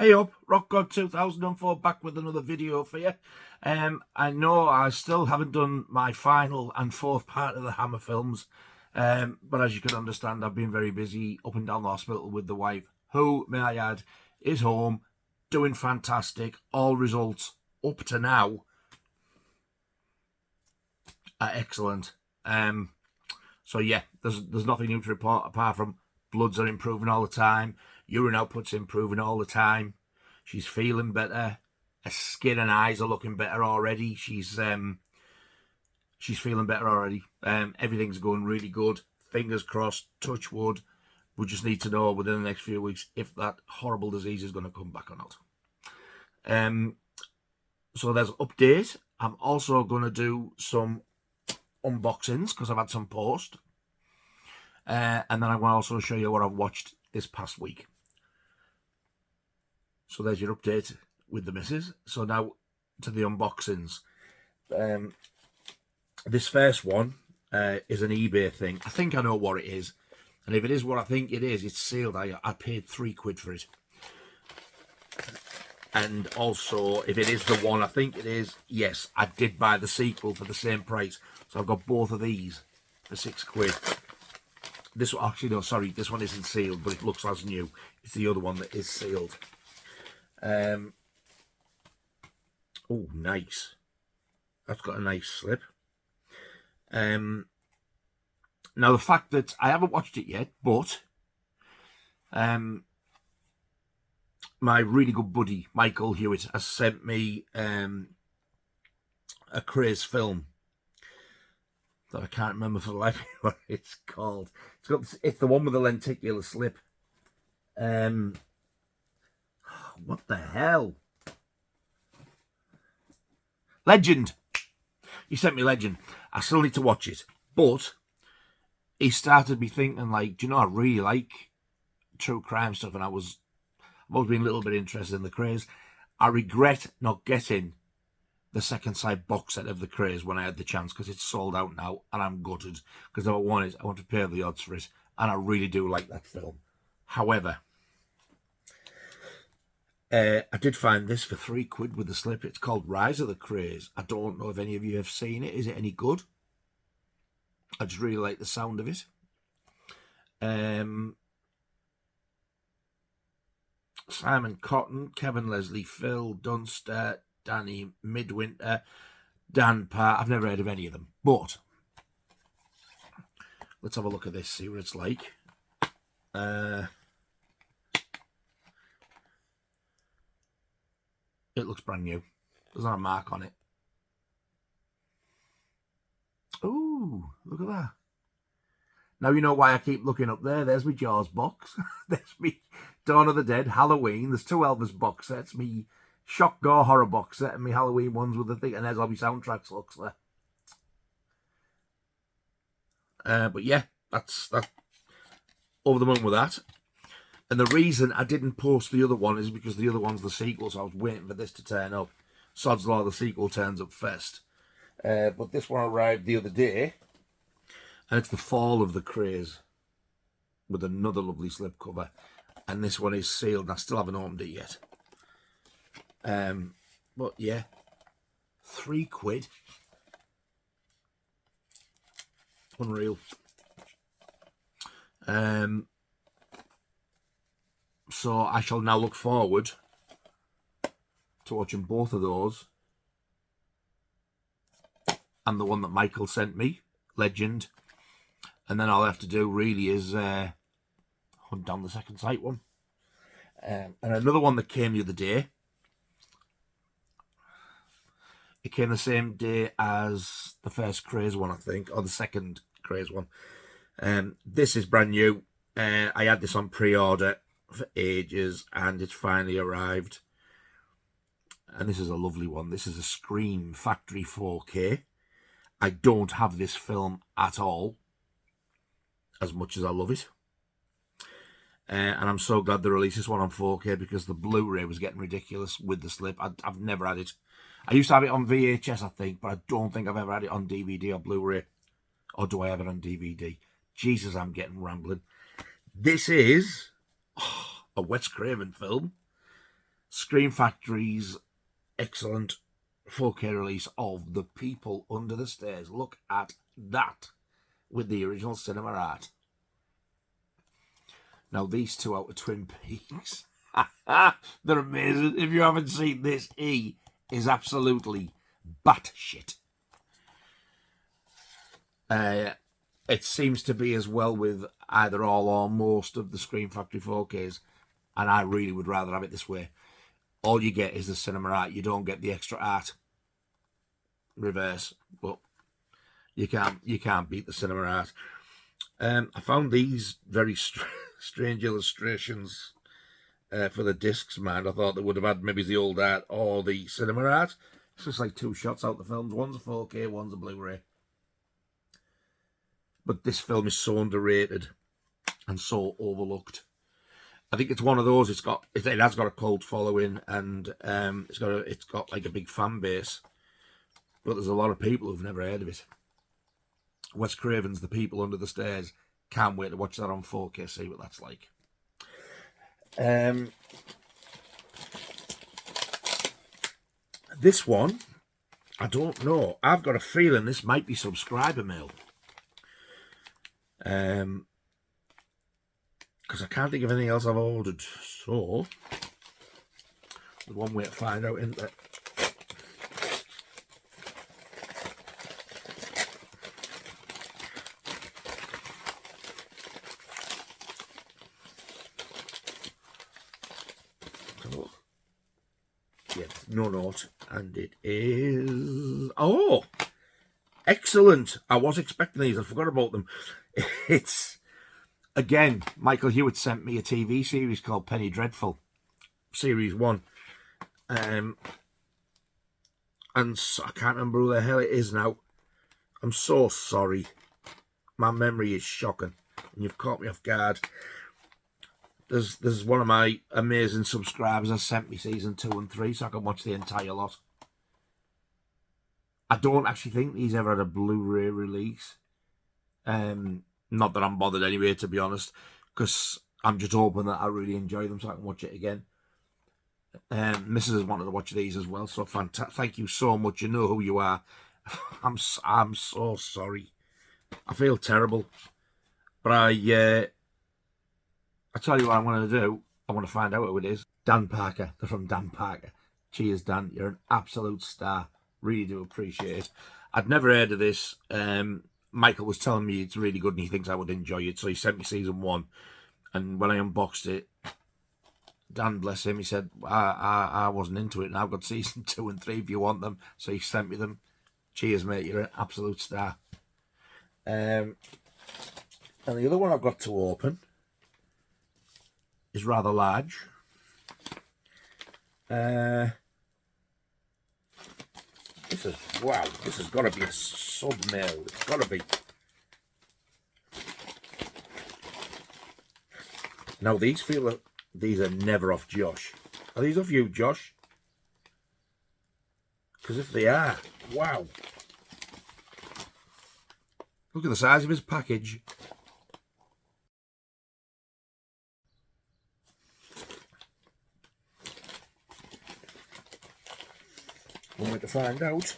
Hey up, Rock God 2004 back with another video for you. I know I still haven't done my final and fourth part of the Hammer films, but as you can understand, I've been very busy up and down the hospital with the wife, who, may I add, is home, doing fantastic. All results up to now are excellent. So yeah, there's nothing new to report apart from bloods are improving all the time, urine output's improving all the time. She's feeling better. Her skin and eyes are looking better already. She's feeling better already. Everything's going really good. Fingers crossed, touch wood. We just need to know within the next few weeks if that horrible disease is going to come back or not. So there's an update. I'm also going to do some unboxings because I've had some post. And then I'm going to also show you what I've watched this past week. So there's your update with the missus. So now to the unboxings. This first one is an eBay thing. I think I know what it is. And if it is what I think it is, it's sealed. I paid £3 for it. And also, if it is the one I think it is, yes, I did buy the sequel for the same price. So I've got both of these for £6. This one, actually, no, sorry, this one isn't sealed, but it looks as new. It's the other one that is sealed. Oh, nice. That's got a nice slip. Now, the fact that I haven't watched it yet, but my really good buddy, Michael Hewitt, has sent me a Craze film that I can't remember for the life of me what it's called. It's the one with the lenticular slip. What the hell? Legend. He sent me Legend. I still need to watch it, but he started me thinking, like, do you know, I really like true crime stuff, and I've always been a little bit interested in the Craze. I regret not getting the second side box set of the Craze when I had the chance, because it's sold out now, and I'm gutted, because if I want it, I want to pay the odds for it, and I really do like that film. However, I did find this for £3 with the slip. It's called Rise of the Craze. I don't know if any of you have seen it. Is it any good? I just really like the sound of it. Simon Cotton, Kevin Leslie, Phil Dunster, Danny Midwinter, Dan Parr. I've never heard of any of them, but let's have a look at this, see what it's like. It looks brand new. There's not a mark on it. Ooh, look at that. Now you know why I keep looking up there. There's my Jaws box. There's me Dawn of the Dead, Halloween. There's 2 Elvis box sets. Me Shock Gore horror box set and me Halloween ones with the thing. And there's all my soundtracks looks there. But yeah, that's over the moon with that. And the reason I didn't post the other one is because the other one's the sequel, so I was waiting for this to turn up. Sod's Law, the sequel turns up first. But this one arrived the other day, and it's the Fall of the Craze with another lovely slipcover. And this one is sealed, and I still haven't opened it yet. But yeah, £3. Unreal. So I shall now look forward to watching both of those. And the one that Michael sent me, Legend. And then all I have to do really is hunt down the second sight one. And another one that came the other day. It came the same day as the first Craze one, I think, or the second Craze one. This is brand new. I had this on pre-order for ages, and it's finally arrived. And this is a lovely one. This is a Scream Factory 4K. I don't have this film at all, as much as I love it. And I'm so glad they released this one on 4K, because the Blu-ray was getting ridiculous with the slip. I've never had it. I used to have it on VHS, I think, but I don't think I've ever had it on DVD or Blu-ray. Or do I have it on DVD? Jesus, I'm getting rambling. This is a Wes Craven film. Scream Factory's excellent 4K release of The People Under the Stairs. Look at that with the original cinema art. Now, these two out of Twin Peaks, they're amazing. If you haven't seen this, he is absolutely batshit. It seems to be as well with either all or most of the Scream Factory 4Ks, and I really would rather have it this way. All you get is the cinema art. You don't get the extra art. Reverse, but you can't beat the cinema art. I found these very strange illustrations for the discs, man. I thought they would have had maybe the old art or the cinema art. It's just like two shots out the films. One's a 4K, one's a Blu-ray. But this film is so underrated and so overlooked. I think it's one of those. It has got a cult following, and it's got like a big fan base. But there's a lot of people who've never heard of it. Wes Craven's The People Under the Stairs. Can't wait to watch that on 4K, see what that's like. This one, I don't know. I've got a feeling this might be subscriber mail. Because I can't think of anything else I've ordered. So, there's one way to find out, isn't there? Yes, no note, and it is... Oh! Excellent! I was expecting these, I forgot about them. It's, again, Michael Hewitt sent me a TV series called Penny Dreadful, Series 1. And so, I can't remember who the hell it is now. I'm so sorry. My memory is shocking, and you've caught me off guard. There's one of my amazing subscribers has sent me season 2 and 3 so I can watch the entire lot. I don't actually think these ever had a Blu-ray release. Not that I'm bothered anyway, to be honest, because I'm just hoping that I really enjoy them so I can watch it again. Mrs. has wanted to watch these as well, so fantastic. Thank you so much. You know who you are. I'm so sorry. I feel terrible, but I tell you what I'm going to do. I want to find out who it is. Dan Parker. They're from Dan Parker. Cheers, Dan. You're an absolute star. Really do appreciate it. I'd never heard of this. Michael was telling me it's really good and he thinks I would enjoy it. So he sent me season 1. And when I unboxed it, Dan, bless him, he said, I wasn't into it. And I've got season 2 and 3 if you want them. So he sent me them. Cheers, mate. You're an absolute star. And the other one I've got to open is rather large. This is, wow, this has got to be a sub mail. It's got to be. Now these are never off Josh. Are these off you, Josh? Because if they are, wow. Look at the size of his package. One way to find out.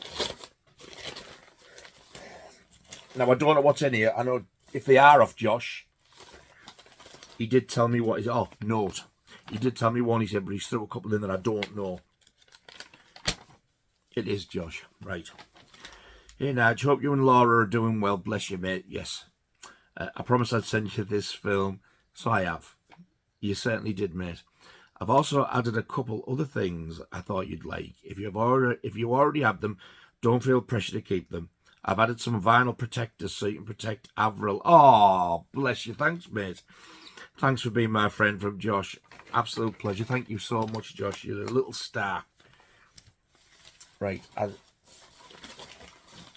Now, I don't know what's in here. I know if they are off Josh, he did tell me what is... Oh, note. He did tell me one, he said, but he's threw a couple in that I don't know. It is Josh. Right. Hey, Nige, hope you and Laura are doing well. Bless you, mate. Yes. I promised I'd send you this film, so I have. You certainly did, mate. I've also added a couple other things I thought you'd like. If you already have them, don't feel pressure to keep them. I've added some vinyl protectors so you can protect Avril. Oh, bless you. Thanks, mate. Thanks for being my friend from Josh. Absolute pleasure. Thank you so much, Josh. You're a little star. Right.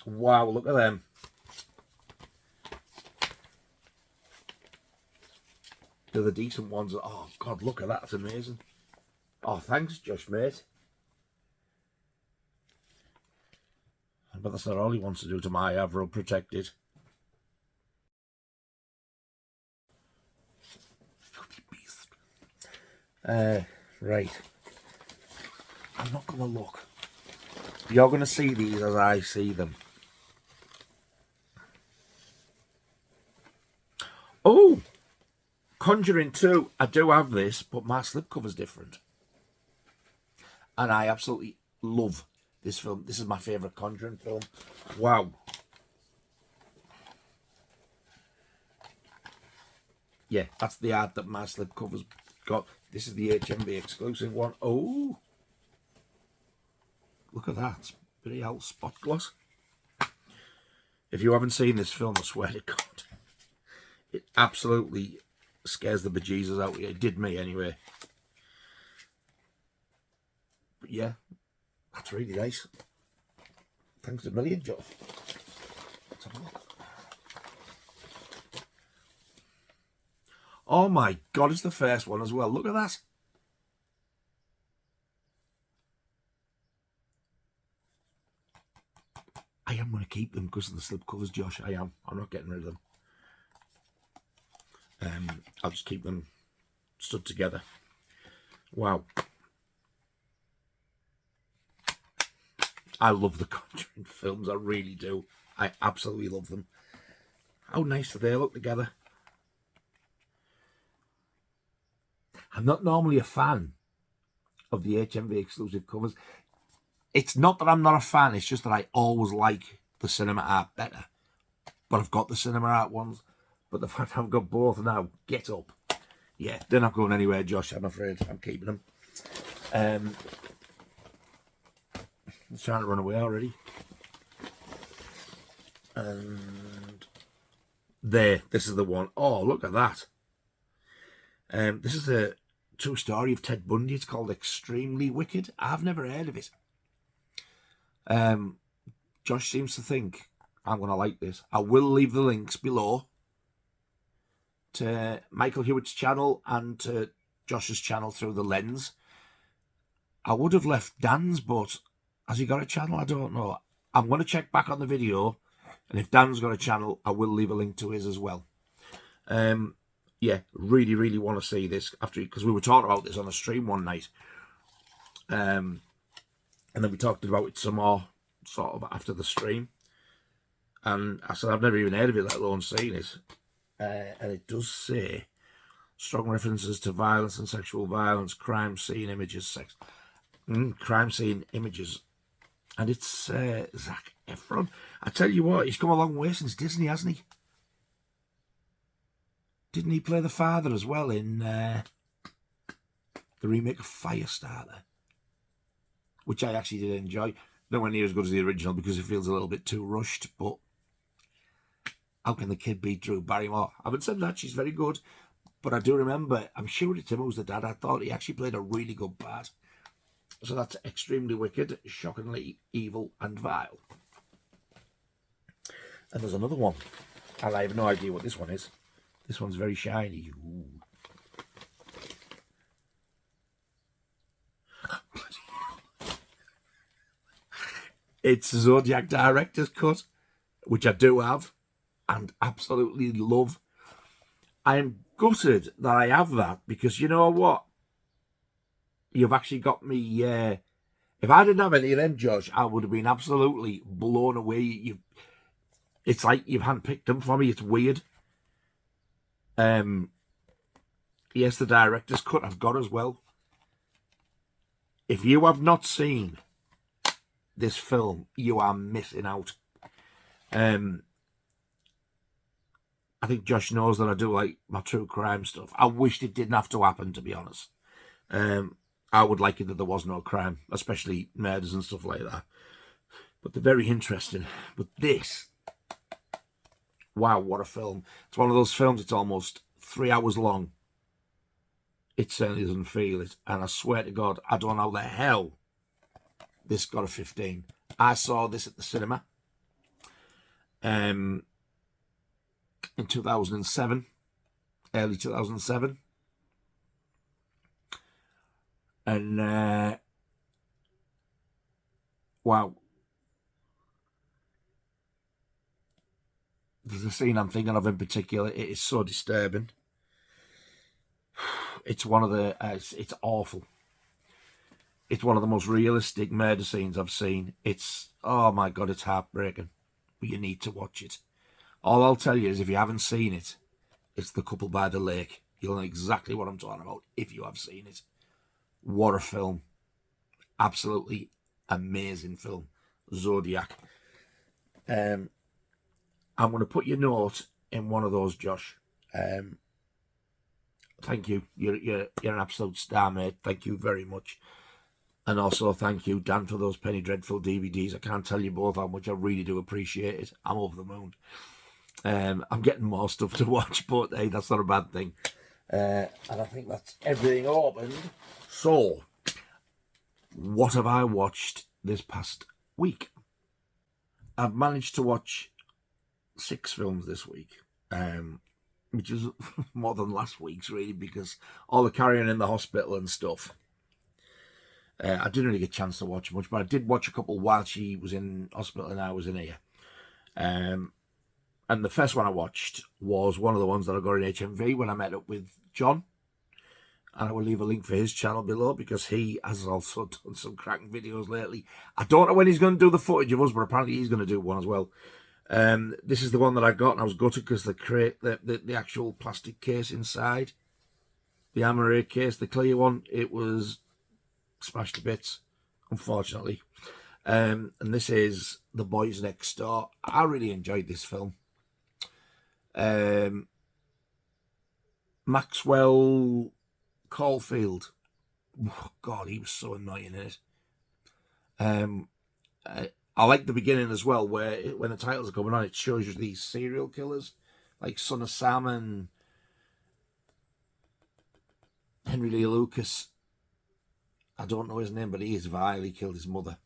Wow, look at them. They're the decent ones. Oh, God, look at that. That's amazing. Oh, thanks, Josh, mate. But that's not all he wants to do to my Avril protected. Right. I'm not going to look. You're going to see these as I see them. Oh, Conjuring 2. I do have this, but my slipcover's different. And I absolutely love this film. This is my favourite Conjuring film. Wow. Yeah, that's the art that my slipcover's got. This is the HMV exclusive one. Oh, look at that. It's pretty old spot gloss. If you haven't seen this film, I swear to God, it absolutely scares the bejesus out of you. It did me anyway. But yeah, that's really nice. Thanks a million, Josh. Let's have a look. Oh my God, it's the first one as well. Look at that. I am going to keep them because of the slipcovers, Josh. I am. I'm not getting rid of them. I'll just keep them stood together. Wow. I love the Conjuring films. I really do. I absolutely love them. How nice do they look together? I'm not normally a fan of the HMV exclusive covers. It's not that I'm not a fan. It's just that I always like the cinema art better. But I've got the cinema art ones. But the fact I've got both now, get up. Yeah, they're not going anywhere, Josh, I'm afraid. I'm keeping them. It's trying to run away already. And there, this is the one. Oh, look at that. This is a true story of Ted Bundy. It's called Extremely Wicked. I've never heard of it. Josh seems to think I'm going to like this. I will leave the links below to Michael Hewitt's channel and to Josh's channel through the lens. I would have left Dan's, but has he got a channel? I don't know. I'm going to check back on the video, and if Dan's got a channel, I will leave a link to his as well. Yeah, really, really want to see this after, because we were talking about this on a stream one night. And then we talked about it some more sort of after the stream. And I said, I've never even heard of it, let alone seen it. And it does say strong references to violence and sexual violence, crime scene images, crime scene images. And it's Zac Efron. I tell you what, he's come a long way since Disney, hasn't he? Didn't he play the father as well in the remake of Firestarter? Which I actually did enjoy. Nowhere near as good as the original because it feels a little bit too rushed, but how can the kid beat Drew Barrymore? I haven't said that, she's very good, but I do remember, I'm sure it's him who's the dad. I thought he actually played a really good part. So that's Extremely Wicked, Shockingly Evil and Vile. And there's another one, and I have no idea what this one is. This one's very shiny. Ooh. It's Zodiac Director's Cut, which I do have and absolutely love. I am gutted that I have that because you know what? You've actually got me. If I didn't have any of them, Josh, I would have been absolutely blown away. It's like you've handpicked them for me. It's weird. Yes, the Director's Cut I've got as well. If you have not seen this film, you are missing out. I think Josh knows that I do like my true crime stuff. I wished it didn't have to happen, to be honest. I would like it that there was no crime, especially murders and stuff like that. But they're very interesting. But this, wow, what a film. It's one of those films, it's almost 3 hours long. It certainly doesn't feel it. And I swear to God, I don't know how the hell this got a 15. I saw this at the cinema in 2007, early 2007. And wow, there's a scene I'm thinking of in particular. It is so disturbing. It's one of the it's awful. It's one of the most realistic murder scenes I've seen. It's, oh my God, it's heartbreaking. But you need to watch it. All I'll tell you is if you haven't seen it, it's The Couple by the Lake. You'll know exactly what I'm talking about if you have seen it. What a film. Absolutely amazing film. Zodiac. I'm going to put your note in one of those, Josh. Thank you. You're an absolute star, mate. Thank you very much. And also thank you, Dan, for those Penny Dreadful DVDs. I can't tell you both how much I really do appreciate it. I'm over the moon. I'm getting more stuff to watch, but hey, that's not a bad thing. And I think that's everything opened. So, what have I watched this past week? I've managed to watch 6 films this week, which is more than last week's, really, because all the carrying in the hospital and stuff. I didn't really get a chance to watch much, but I did watch a couple while she was in hospital and I was in here. And the first one I watched was one of the ones that I got in HMV when I met up with John. And I will leave a link for his channel below because he has also done some cracking videos lately. I don't know when he's going to do the footage of us, but apparently he's going to do one as well. This is the one that I got, and I was gutted because the actual plastic case inside, the Amaray case, the clear one, it was smashed to bits, unfortunately. And this is The Boys Next Door. I really enjoyed this film. Maxwell Caulfield. Oh, God, he was so annoying in it. I like the beginning as well, where when the titles are coming on, it shows you these serial killers, like Son of Sam and Henry Lee Lucas. I don't know his name, but he is vile. He killed his mother.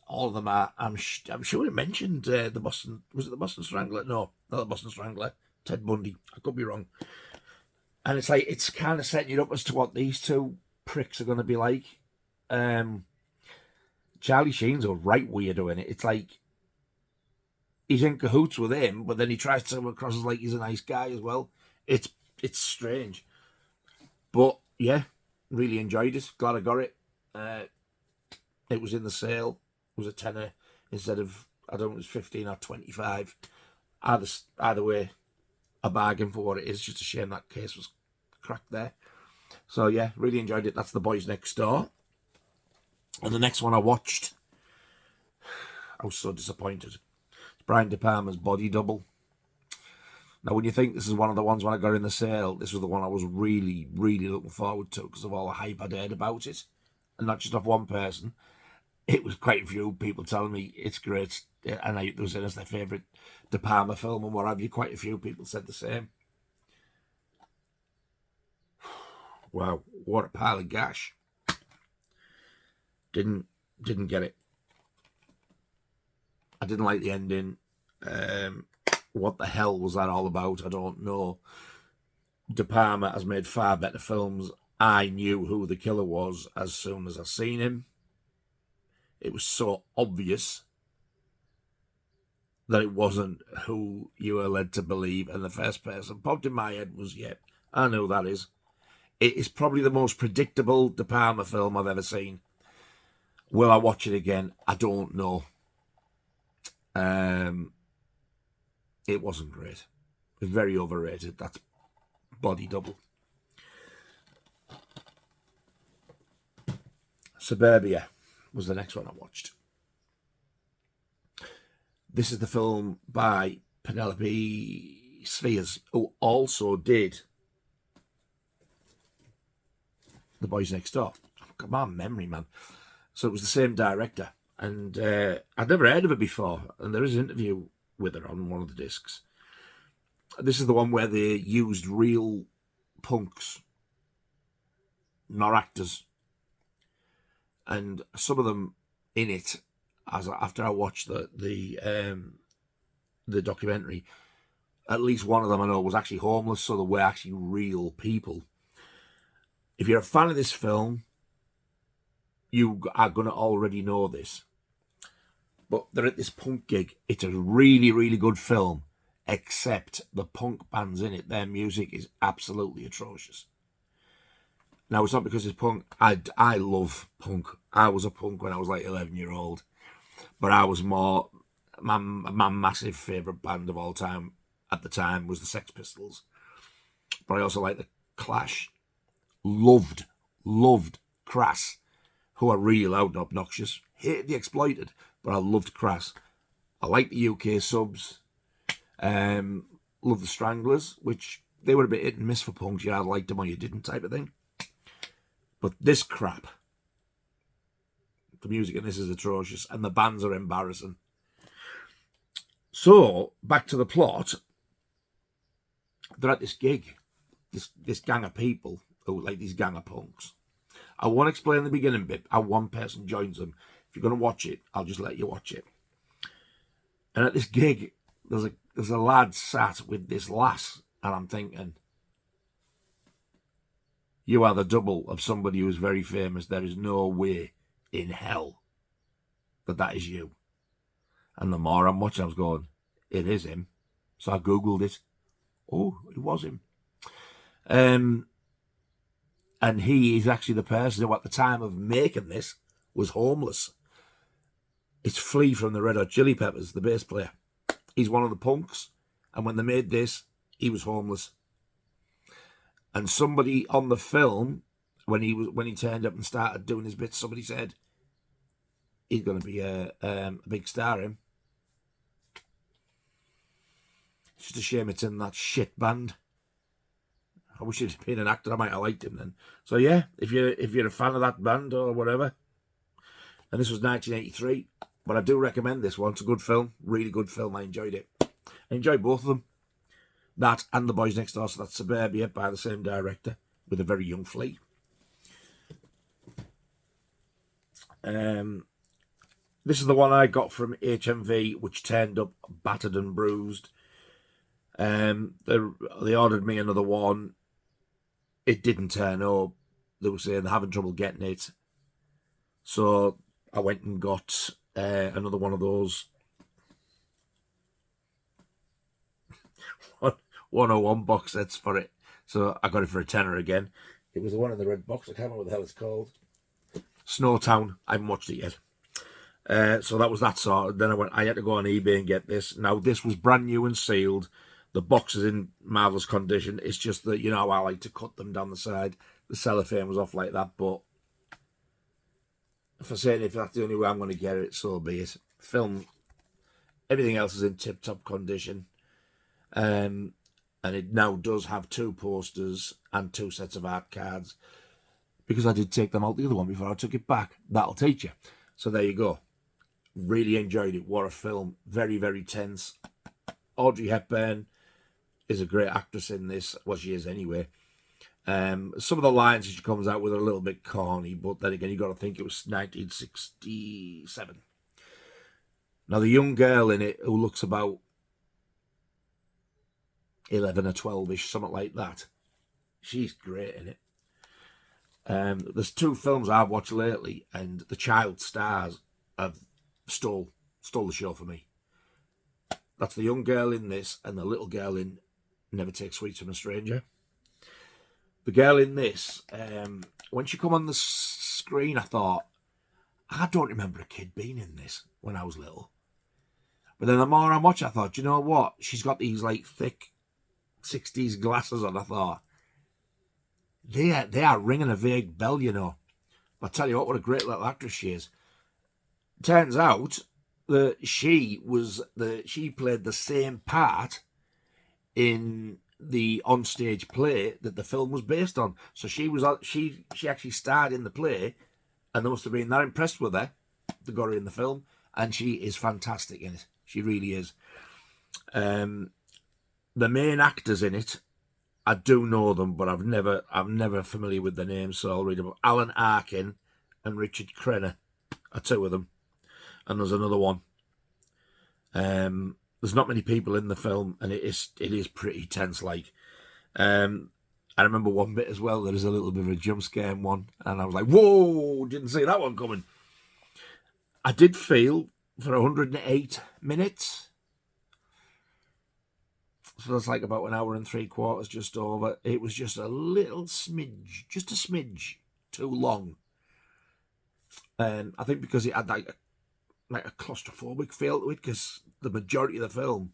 All of them are. I'm sure it mentioned the Boston. Was it the Boston Strangler? No, not the Boston Strangler. Ted Bundy. I could be wrong. And it's like it's kind of setting you up as to what these two pricks are going to be like. Charlie Sheen's a right weirdo in it. It's like he's in cahoots with him, but then he tries to come across as like he's a nice guy as well. It's strange, but yeah, really enjoyed it. Glad I got it. It was in the sale. It was a tenner instead of, I don't know, it was 15 or 25. Either way, a bargain for what it is. Just a shame that case was cracked there. So yeah, really enjoyed it. That's The Boys Next Door. And the next one I watched, I was so disappointed. It's Brian De Palma's Body Double. Now, when you think this is one of the ones when I got in the sale, this was the one I was really, really looking forward to because of all the hype I'd heard about it. And not just off one person. It was quite a few people telling me it's great. And it was in as their favourite De Palma film and what have you. Quite a few people said the same. Wow, what a pile of gash. Didn't get it. I didn't like the ending. What the hell was that all about? I don't know. De Palma has made far better films. I knew who the killer was as soon as I seen him. It was so obvious that it wasn't who you were led to believe. And the first person popped in my head was, yeah, I know that is. It is probably the most predictable De Palma film I've ever seen. Will I watch it again? I don't know. It wasn't great. It was very overrated. That's Body Double. Suburbia was the next one I watched. This is the film by Penelope Spheres, who also did The Boys Next Door. Got my memory, man. So it was the same director. And I'd never heard of her before. And there is an interview with her on one of the discs. This is the one where they used real punks, not actors. And some of them in it, after I watched the documentary, at least one of them I know was actually homeless, so they were actually real people. If you're a fan of this film, you are going to already know this. But they're at this punk gig. It's a really, really good film, except the punk bands in it. Their music is absolutely atrocious. Now, it's not because it's punk. I love punk. I was a punk when I was like 11-year-old. But I was more... My massive favourite band of all time at the time was the Sex Pistols. But I also like the Clash. Loved Crass, who are really loud and obnoxious. Hated the Exploited, but I loved Crass. I like the UK Subs. Love the Stranglers, which they were a bit hit and miss for punks. You either liked them or you didn't, type of thing. But this crap, the music in this is atrocious, and the bands are embarrassing. So, back to the plot. They're at this gig, this gang of people, who like these gang of punks. I won't explain the beginning bit, how one person joins them. If you're going to watch it, I'll just let you watch it. And at this gig, there's a lad sat with this lass, and I'm thinking, you are the double of somebody who is very famous. There is no way in hell that is you. And the more I'm watching, I was going, it is him. So I Googled it. Oh, it was him. And he is actually the person who, at the time of making this, was homeless. It's Flea from the Red Hot Chili Peppers, the bass player. He's one of the punks. And when they made this, he was homeless. And somebody on the film, when he turned up and started doing his bits, somebody said, he's going to be a big star, him. It's just a shame it's in that shit band. I wish he'd been an actor. I might have liked him then. So yeah, if you're a fan of that band or whatever, and this was 1983, but I do recommend this one. It's a good film, really good film. I enjoyed it. I enjoyed both of them. That and The Boys Next Door. So that's Suburbia by the same director with a very young Flea. This is the one I got from HMV, which turned up battered and bruised. They ordered me another one. It didn't turn up. They were saying they're having trouble getting it. So I went and got another one of those 101 box sets for it. So I got it for a tenner again. It was the one in the red box. I can't remember what the hell it's called. Snowtown. I haven't watched it yet. So that was that sort. Then I had to go on eBay and get this. Now, this was brand new and sealed. The box is in marvellous condition. It's just that, you know, I like to cut them down the side. The cellophane was off like that, but if that's the only way I'm going to get it, so be it. Film, everything else is in tip-top condition. And it now does have 2 posters and 2 sets of art cards, because I did take them out the other one before I took it back. That'll teach you. So there you go. Really enjoyed it. What a film. Very, very tense. Audrey Hepburn is a great actress in this. Well, she is anyway. Some of the lines she comes out with are a little bit corny, but then again, you got to think it was 1967. Now, the young girl in it, who looks about 11 or 12-ish, something like that, she's great in it. There's 2 films I've watched lately, and the child stars have stole the show for me. That's the young girl in this, and the little girl in Never Take Sweets from a Stranger. The girl in this, when she come on the screen, I thought, I don't remember a kid being in this when I was little. But then the more I watch, I thought, you know what? She's got these like thick 60s glasses on. I thought, they are ringing a vague bell, you know. But I tell you what a great little actress she is. Turns out that she played the same part in the onstage play that the film was based on. So she actually starred in the play, and they must have been that impressed with her to got her in the film, and she is fantastic in it. She really is. The main actors in it, I do know them, but I'm never familiar with the names, so I'll read them. Alan Arkin and Richard Crenna are 2 of them, and there's another one. There's not many people in the film, and it is pretty tense. Like, I remember one bit as well. There is a little bit of a jump scare in one, and I was like, "Whoa!" Didn't see that one coming. I did feel for 108 minutes. So that's like about an hour and 3/4, just over. It was just a little smidge, just a smidge too long. I think because it had like a claustrophobic feel to it, because the majority of the film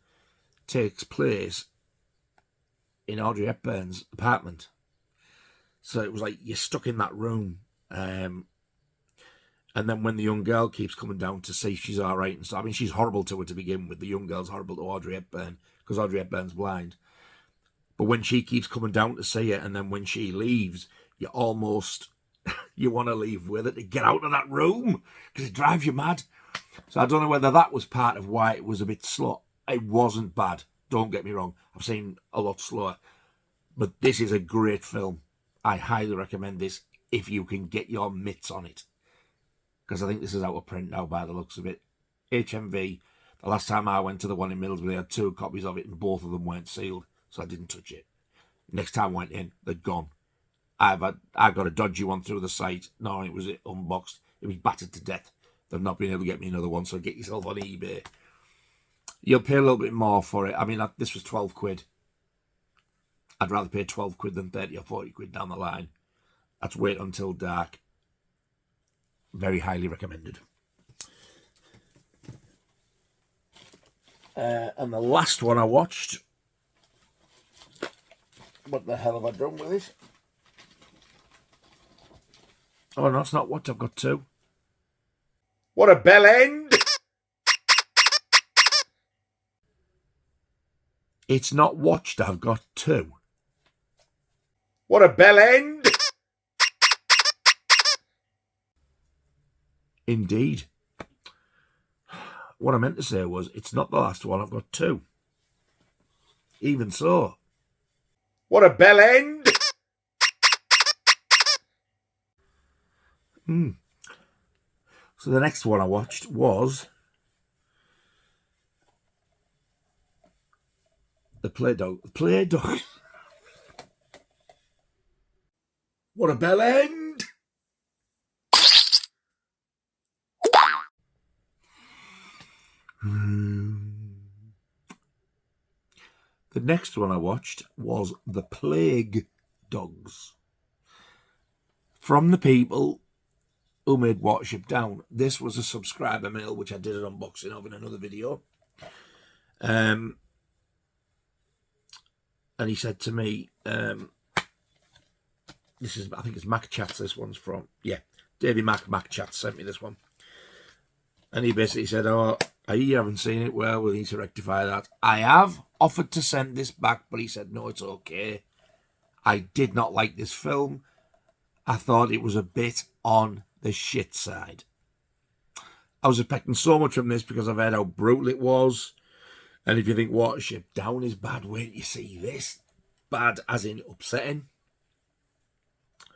takes place in Audrey Hepburn's apartment. So it was like you're stuck in that room. And then when the young girl keeps coming down to see if she's all right and stuff, I mean, she's horrible to her to begin with. The young girl's horrible to Audrey Hepburn because Audrey Hepburn's blind. But when she keeps coming down to see it, and then when she leaves, you almost, you want to leave with her to get out of that room because it drives you mad. So I don't know whether that was part of why it was a bit slow. It wasn't bad. Don't get me wrong. I've seen a lot slower. But this is a great film. I highly recommend this if you can get your mitts on it. Because I think this is out of print now by the looks of it. HMV, the last time I went to the one in Middlesbrough, they had 2 copies of it and both of them weren't sealed. So I didn't touch it. Next time I went in, they'd gone. I got a dodgy one through the site. No, it was unboxed. It was battered to death. They've not been able to get me another one, so get yourself on eBay. You'll pay a little bit more for it. I mean, this was 12 quid. I'd rather pay 12 quid than 30 or 40 quid down the line. That's Wait Until Dark. Very highly recommended. And the last one I watched... What the hell have I done with it? Oh, no, it's not what. I've got 2. What a bell end! It's not watched. I've got 2. What a bell end! Indeed. What I meant to say was, it's not the last one. I've got 2. Even so. What a bell end! So the next one I watched was The Play Dog. The Play Dog. What a bell end! The next one I watched was The Plague Dogs. From the people who made Watership Down. This was a subscriber mail, which I did an unboxing of in another video. And he said to me, this is, I think it's Mac Chats this one's from. Yeah, Davey Mac Chats sent me this one. And he basically said, oh, you haven't seen it? Well, we need to rectify that. I have offered to send this back, but he said, no, it's okay. I did not like this film. I thought it was a bit on the shit side. I was expecting so much from this because I've heard how brutal it was. And if you think Watership Down is bad, wait you see this. Bad as in upsetting.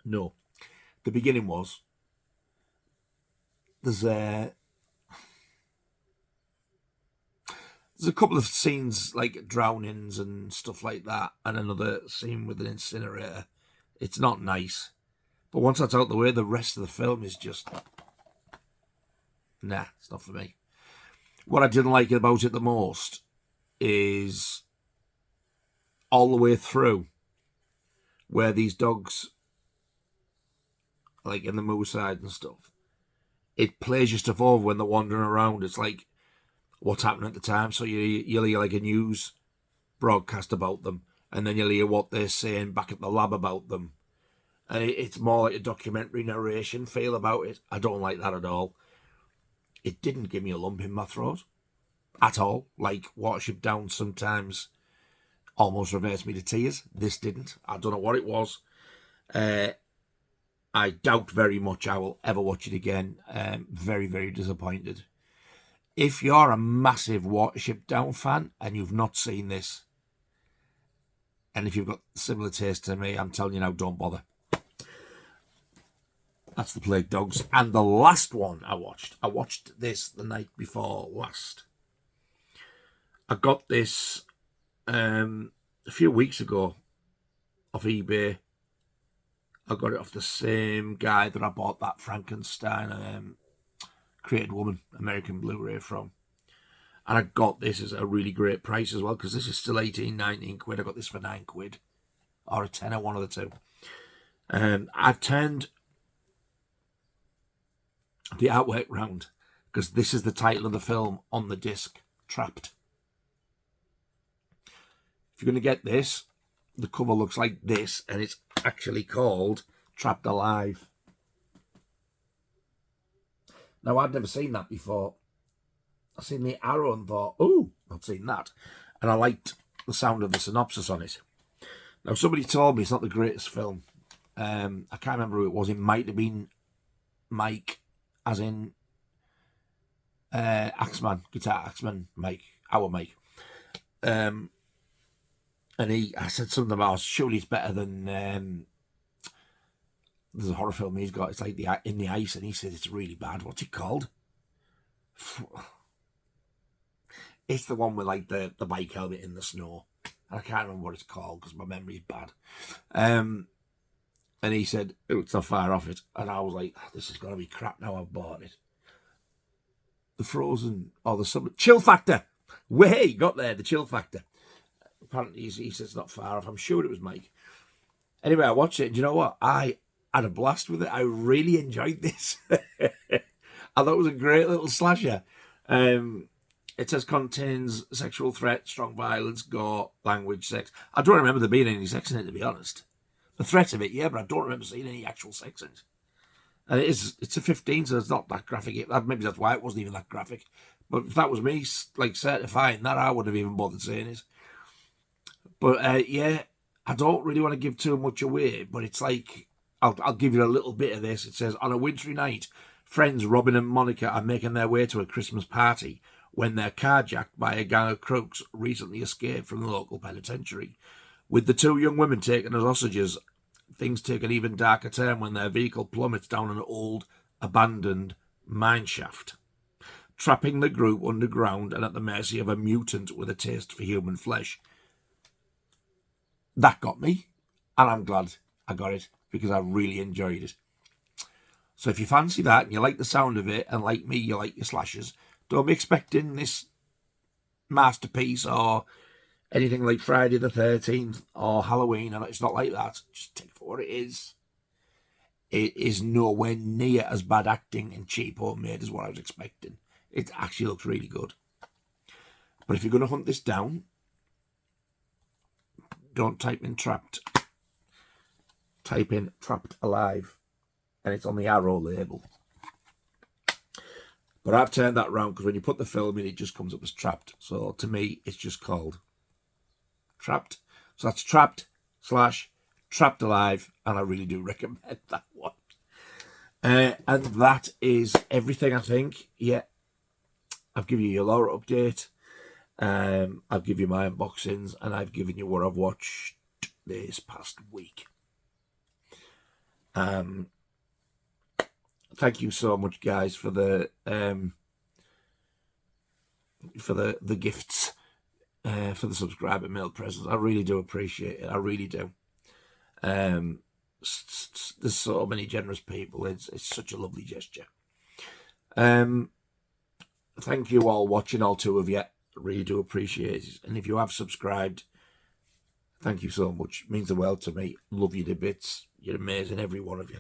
No. The beginning was. There's a couple of scenes like drownings and stuff like that, and another scene with an incinerator. It's not nice. But once that's out the way, the rest of the film is just... Nah, it's not for me. What I didn't like about it the most is all the way through where these dogs, like in the Mooside and stuff, it plays your stuff over when they're wandering around. It's like what's happening at the time. So you'll hear like a news broadcast about them, and then you'll hear what they're saying back at the lab about them. And it's more like a documentary narration feel about it. I don't like that at all. It didn't give me a lump in my throat at all. Like Watership Down sometimes almost reversed me to tears. This didn't. I don't know what it was. I doubt very much I will ever watch it again. Very, very disappointed. If you're a massive Watership Down fan and you've not seen this, and if you've got similar taste to me, I'm telling you now, don't bother. That's The Plague Dogs. And the last one I watched this the night before last. I got this a few weeks ago off eBay. I got it off the same guy that I bought that Frankenstein Created Woman American Blu-ray from. And I got this at a really great price as well, because this is still 18, 19 quid. I got this for 9 quid. Or a tenner, one of the two. I've turned the artwork round, because this is the title of the film on the disc, Trapped. If you're going to get this, the cover looks like this, and it's actually called Trapped Alive. Now, I'd never seen that before. I seen the arrow and thought, oh, I've seen that. And I liked the sound of the synopsis on it. Now, somebody told me it's not the greatest film. I can't remember who it was. It might have been Mike, as in Axeman, Guitar Axeman Mike, our Mike. And I said something about, surely it's better than, there's a horror film he's got, it's like In the Ice, and he said it's really bad. What's it called? It's the one with like the bike helmet in the snow. And I can't remember what it's called because my memory's bad. And he said, oh, it's not far off it. And I was like, oh, this is going to be crap now I've bought it. The Frozen, or the summer, Chill Factor. Way, got there, the Chill Factor. Apparently he says it's not far off. I'm sure it was Mike. Anyway, I watched it, and you know what? I had a blast with it. I really enjoyed this. I thought it was a great little slasher. It says contains sexual threat, strong violence, gore, language, sex. I don't remember there being any sex in it, to be honest. The threat of it, yeah, but I don't remember seeing any actual sex in it. And it's a 15, so it's not that graphic. Maybe that's why it wasn't even that graphic. But if that was me, like, certifying that, I wouldn't have even bothered saying it. But, yeah, I don't really want to give too much away, but it's like, I'll give you a little bit of this. It says, on a wintry night, friends Robin and Monica are making their way to a Christmas party when they're carjacked by a gang of crooks recently escaped from the local penitentiary. With the two young women taken as hostages, things take an even darker turn when their vehicle plummets down an old, abandoned mine shaft, trapping the group underground and at the mercy of a mutant with a taste for human flesh. That got me, and I'm glad I got it, because I really enjoyed it. So if you fancy that, and you like the sound of it, and like me, you like your slashers, don't be expecting this masterpiece or anything like Friday the 13th or Halloween, and it's not like that. Just take it for what it is. It is nowhere near as bad acting and cheap homemade as what I was expecting. It actually looks really good. But if you're going to hunt this down, don't type in Trapped. Type in Trapped Alive, and it's on the Arrow label. But I've turned that round, because when you put the film in, it just comes up as Trapped. So to me, it's just called Trapped. So that's Trapped/Trapped Alive, and I really do recommend that one. And that is everything, I think. Yeah, I've given you your Laura update. I've given you my unboxings, and I've given you what I've watched this past week. Thank you so much, guys, for the gifts, for the subscriber mail presents. I really do appreciate it. I really do. There's so many generous people. It's such a lovely gesture. Thank you all watching, all two of you. I really do appreciate it. And if you have subscribed, thank you so much. It means the world to me. Love you to bits. You're amazing, every one of you.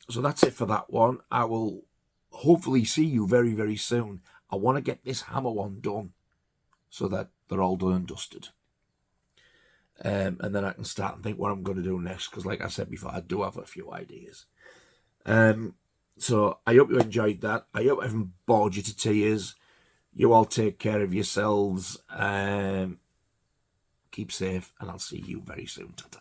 So that's it for that one. I will hopefully see you very, very soon. I want to get this Hammer one done so that they're all done and dusted. And then I can start and think what I'm going to do next, because like I said before, I do have a few ideas. So I hope you enjoyed that. I hope I haven't bored you to tears. You all take care of yourselves. Keep safe, and I'll see you very soon. Ta-ta.